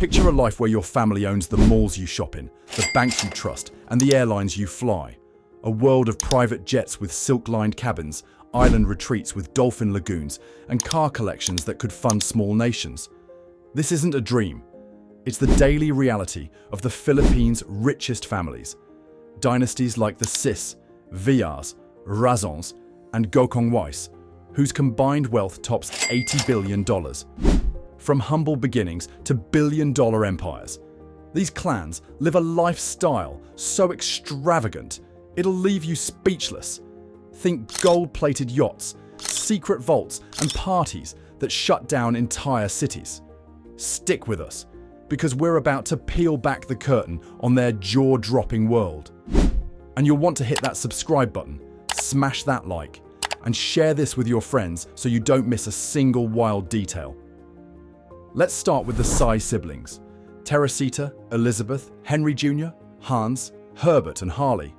Picture a life where your family owns the malls you shop in, the banks you trust, and the airlines you fly. A world of private jets with silk-lined cabins, island retreats with dolphin lagoons, and car collections that could fund small nations. This isn't a dream. It's the daily reality of the Philippines' richest families. Dynasties like the Cis, Villars, Razons, and Gokongweis, whose combined wealth tops $80 billion. From humble beginnings to billion-dollar empires, these clans live a lifestyle so extravagant, it'll leave you speechless. Think gold-plated yachts, secret vaults, and parties that shut down entire cities. Stick with us, because we're about to peel back the curtain on their jaw-dropping world. And you'll want to hit that subscribe button, smash that like, and share this with your friends so you don't miss a single wild detail. Let's start with the Tsai siblings: Teresita, Elizabeth, Henry Jr., Hans, Herbert, and Harley.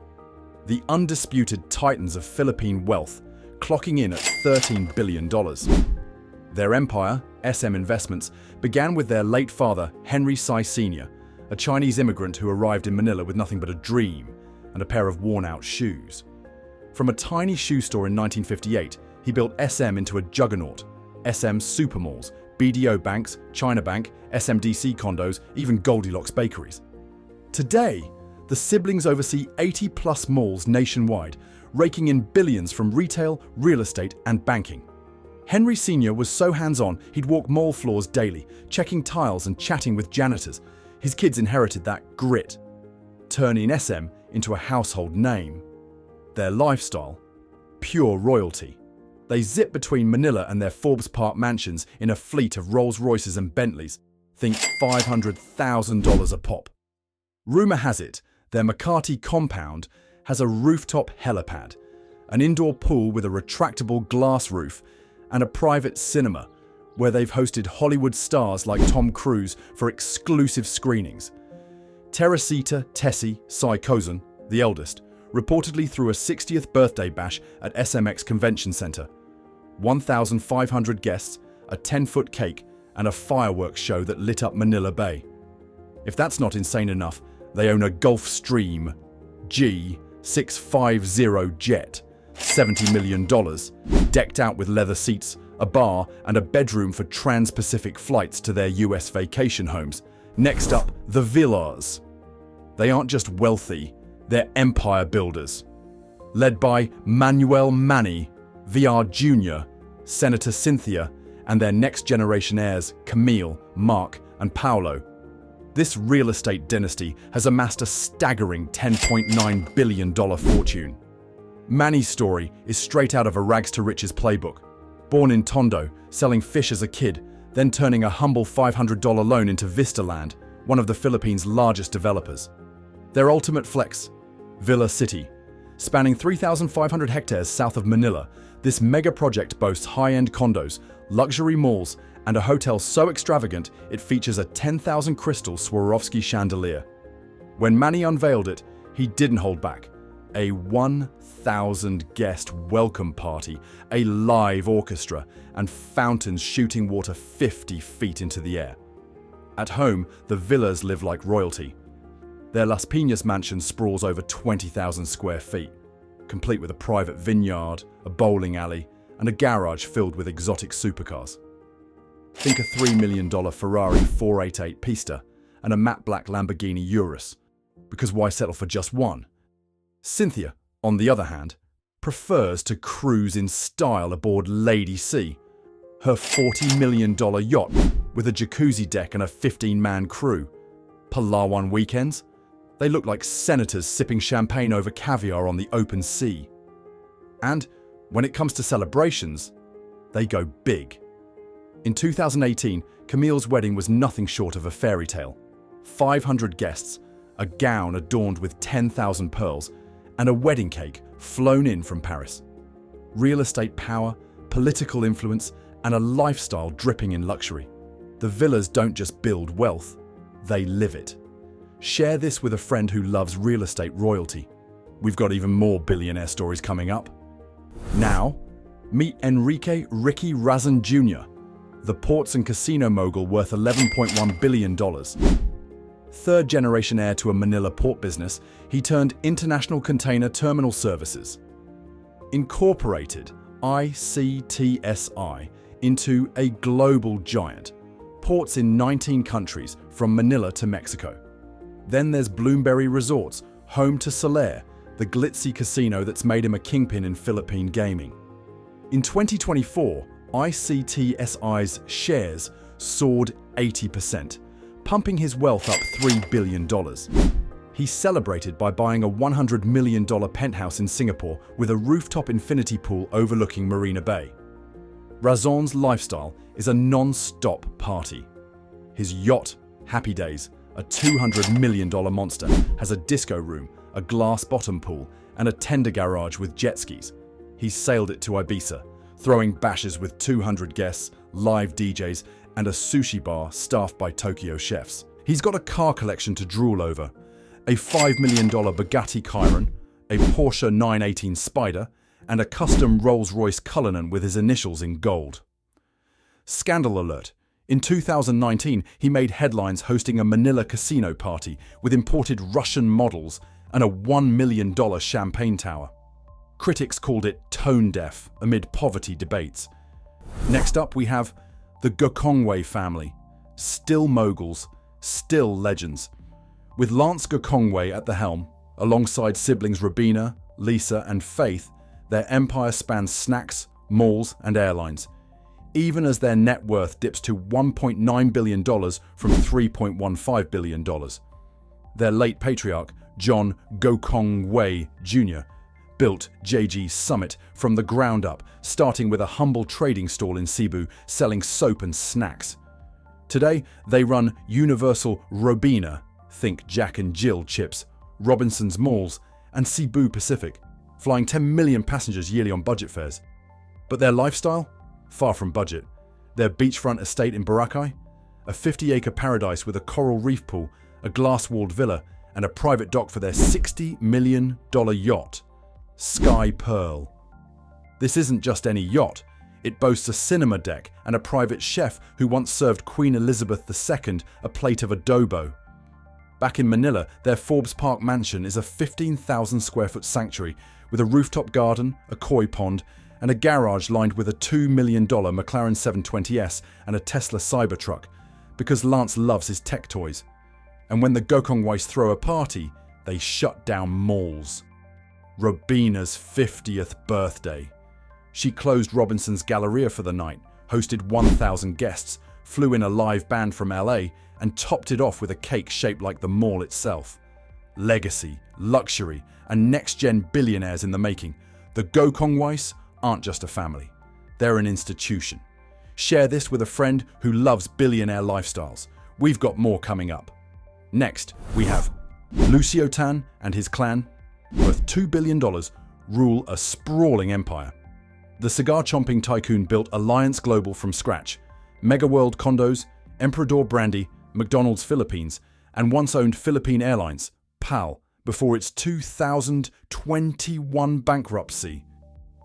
The undisputed titans of Philippine wealth, clocking in at $13 billion. Their empire, SM Investments, began with their late father, Henry Tsai Sr., a Chinese immigrant who arrived in Manila with nothing but a dream and a pair of worn-out shoes. From a tiny shoe store in 1958, he built SM into a juggernaut: SM supermalls, BDO banks, China Bank, SMDC condos, even Goldilocks bakeries. Today, the siblings oversee 80-plus malls nationwide, raking in billions from retail, real estate, and banking. Henry Sr. was so hands-on, he'd walk mall floors daily, checking tiles and chatting with janitors. His kids inherited that grit, turning SM into a household name. Their lifestyle: pure royalty. They zip between Manila and their Forbes Park mansions in a fleet of Rolls-Royces and Bentleys. Think $500,000 a pop. Rumor has it, their Makati compound has a rooftop helipad, an indoor pool with a retractable glass roof, and a private cinema where they've hosted Hollywood stars like Tom Cruise for exclusive screenings. Teresita Tessie Tsai Kozan, the eldest, reportedly threw a 60th birthday bash at SMX Convention Center. 1,500 guests, a 10-foot cake, and a fireworks show that lit up Manila Bay. If that's not insane enough, they own a Gulfstream G650 jet, $70 million, decked out with leather seats, a bar, and a bedroom for trans-Pacific flights to their US vacation homes. Next up, the Villars. They aren't just wealthy, they're empire builders. Led by Manuel Manny, Villars Jr., Senator Cynthia, and their next-generation heirs, Camille, Mark, and Paolo. This real estate dynasty has amassed a staggering $10.9 billion fortune. Manny's story is straight out of a rags-to-riches playbook. Born in Tondo, selling fish as a kid, then turning a humble $500 loan into Vistaland, one of the Philippines' largest developers. Their ultimate flex: Villa City. Spanning 3,500 hectares south of Manila, this mega project boasts high-end condos, luxury malls, and a hotel so extravagant it features a 10,000 crystal Swarovski chandelier. When Manny unveiled it, he didn't hold back. A 1,000-guest welcome party, a live orchestra, and fountains shooting water 50 feet into the air. At home, the Villars live like royalty. Their Las Piñas mansion sprawls over 20,000 square feet, complete with a private vineyard, a bowling alley, and a garage filled with exotic supercars. Think a $3 million Ferrari 488 Pista and a matte black Lamborghini Urus, because why settle for just one? Cynthia, on the other hand, prefers to cruise in style aboard Lady C, her $40 million yacht with a jacuzzi deck and a 15-man crew. Palawan weekends? They look like senators sipping champagne over caviar on the open sea. And when it comes to celebrations, they go big. In 2018, Camille's wedding was nothing short of a fairy tale. 500 guests, a gown adorned with 10,000 pearls, and a wedding cake flown in from Paris. Real estate power, political influence, and a lifestyle dripping in luxury. The Villars don't just build wealth, they live it. Share this with a friend who loves real estate royalty. We've got even more billionaire stories coming up. Now, meet Enrique Ricky Razon Jr., the ports and casino mogul worth $11.1 billion. Third-generation heir to a Manila port business, he turned International Container Terminal Services, Incorporated, ICTSI, into a global giant. Ports in 19 countries, from Manila to Mexico. Then there's Bloomberry Resorts, home to Solaire, the glitzy casino that's made him a kingpin in Philippine gaming. In 2024, ICTSI's shares soared 80%, pumping his wealth up $3 billion. He celebrated by buying a $100 million penthouse in Singapore with a rooftop infinity pool overlooking Marina Bay. Razons' lifestyle is a non-stop party. His yacht, Happy Days, a $200 million monster, has a disco room, a glass bottom pool, and a tender garage with jet skis. He's sailed it to Ibiza, throwing bashes with 200 guests, live DJs, and a sushi bar staffed by Tokyo chefs. He's got a car collection to drool over, a $5 million Bugatti Chiron, a Porsche 918 Spider, and a custom Rolls-Royce Cullinan with his initials in gold. Scandal alert. In 2019, he made headlines hosting a Manila casino party with imported Russian models and a $1 million champagne tower. Critics called it tone-deaf amid poverty debates. Next up, we have the Gokongweis family. Still moguls, still legends. With Lance Gokongweis at the helm, alongside siblings Robina, Lisa, and Faith, their empire spans snacks, malls, and airlines, even as their net worth dips to $1.9 billion from $3.15 billion. Their late patriarch, John Gokongweis Jr., built JG Summit from the ground up, starting with a humble trading stall in Cebu selling soap and snacks. Today, they run Universal Robina, think Jack and Jill chips, Robinson's Malls, and Cebu Pacific, flying 10 million passengers yearly on budget fares. But their lifestyle? Far from budget. Their beachfront estate in Boracay? A 50-acre paradise with a coral reef pool, a glass-walled villa, and a private dock for their $60 million yacht, Sky Pearl. This isn't just any yacht. It boasts a cinema deck and a private chef who once served Queen Elizabeth II a plate of adobo. Back in Manila, their Forbes Park mansion is a 15,000 square foot sanctuary with a rooftop garden, a koi pond, and a garage lined with a $2 million McLaren 720S and a Tesla Cybertruck, because Lance loves his tech toys. And when the Gokongweis throw a party, they shut down malls. Robina's 50th birthday. She closed Robinson's Galleria for the night, hosted 1,000 guests, flew in a live band from LA, and topped it off with a cake shaped like the mall itself. Legacy, luxury, and next-gen billionaires in the making. The Gokongweis aren't just a family. They're an institution. Share this with a friend who loves billionaire lifestyles. We've got more coming up. Next, we have Lucio Tan and his clan, worth $2 billion, rule a sprawling empire. The cigar-chomping tycoon built Alliance Global from scratch, Mega World Condos, Emperador Brandy, McDonald's Philippines, and once owned Philippine Airlines, PAL, before its 2021 bankruptcy.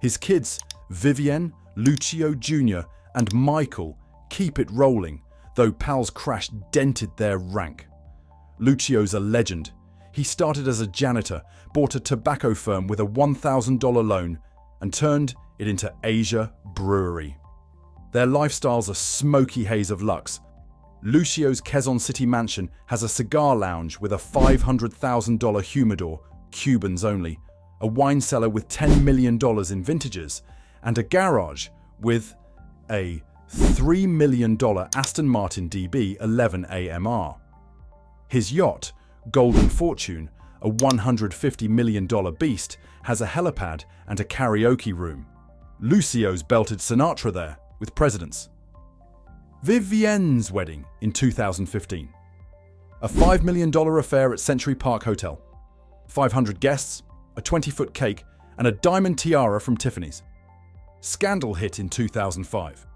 His kids, Vivienne, Lucio Jr., and Michael, keep it rolling, though PAL's crash dented their rank. Lucio's a legend. He started as a janitor, bought a tobacco firm with a $1,000 loan, and turned it into Asia Brewery. Their lifestyle's a smoky haze of luxe. Lucio's Quezon City mansion has a cigar lounge with a $500,000 humidor, Cubans only, a wine cellar with $10 million in vintages, and a garage with a $3 million Aston Martin DB 11 AMR. His yacht, Golden Fortune, a $150 million beast, has a helipad and a karaoke room. Lucio's belted Sinatra there, with presidents. Vivienne's wedding in 2015. A $5 million affair at Century Park Hotel. 500 guests, a 20-foot cake, and a diamond tiara from Tiffany's. Scandal hit in 2005.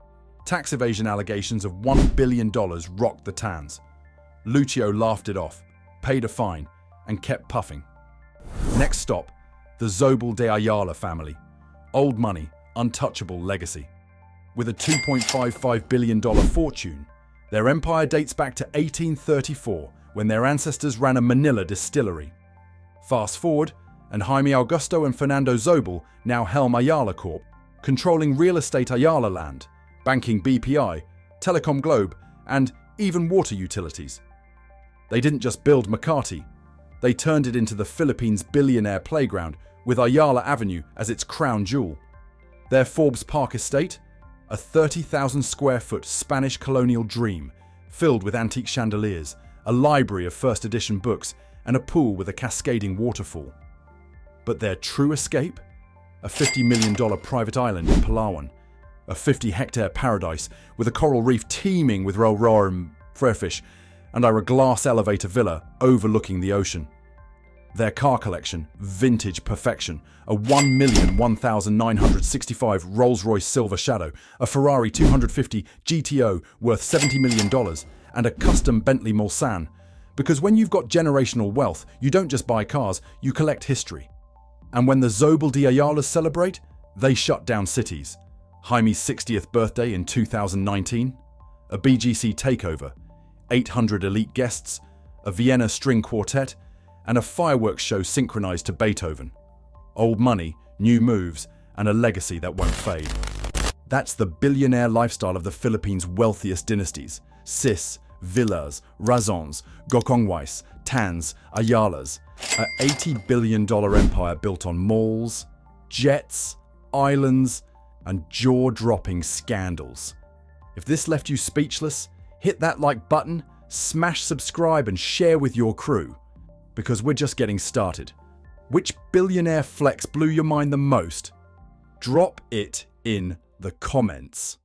Tax evasion allegations of $1 billion rocked the Tans. Lucio laughed it off, paid a fine, and kept puffing. Next stop, the Zobel de Ayala family. Old money, untouchable legacy. with a $2.55 billion fortune. Their empire dates back to 1834, when their ancestors ran a Manila distillery. Fast forward, and Jaime Augusto and Fernando Zobel now helm Ayala Corp, controlling real estate Ayala land, banking BPI, Telecom Globe, and even water utilities. They didn't just build Makati, they turned it into the Philippines' billionaire playground, with Ayala Avenue as its crown jewel. Their Forbes Park estate, a 30,000 square foot Spanish colonial dream, filled with antique chandeliers, a library of first edition books, and a pool with a cascading waterfall. But their true escape? A $50 million private island in Palawan, a 50-hectare paradise with a coral reef teeming with roll and frerefish, and a glass elevator villa overlooking the ocean. Their car collection, vintage perfection, a 1,001,965 Rolls-Royce Silver Shadow, a Ferrari 250 GTO worth $70 million, and a custom Bentley Mulsanne. Because when you've got generational wealth, you don't just buy cars, you collect history. And when the Zobel de Ayalas celebrate, they shut down cities. Jaime's 60th birthday in 2019, a BGC takeover, 800 elite guests, a Vienna string quartet, and a fireworks show synchronized to Beethoven. Old money, new moves, and a legacy that won't fade. That's the billionaire lifestyle of the Philippines' wealthiest dynasties: Cis, Villars, Razons, Gokongweis, Tans, Ayalas. An $80 billion empire built on malls, jets, islands, and jaw-dropping scandals. If this left you speechless, hit that like button, smash subscribe, and share with your crew. Because we're just getting started. Which billionaire flex blew your mind the most? Drop it in the comments.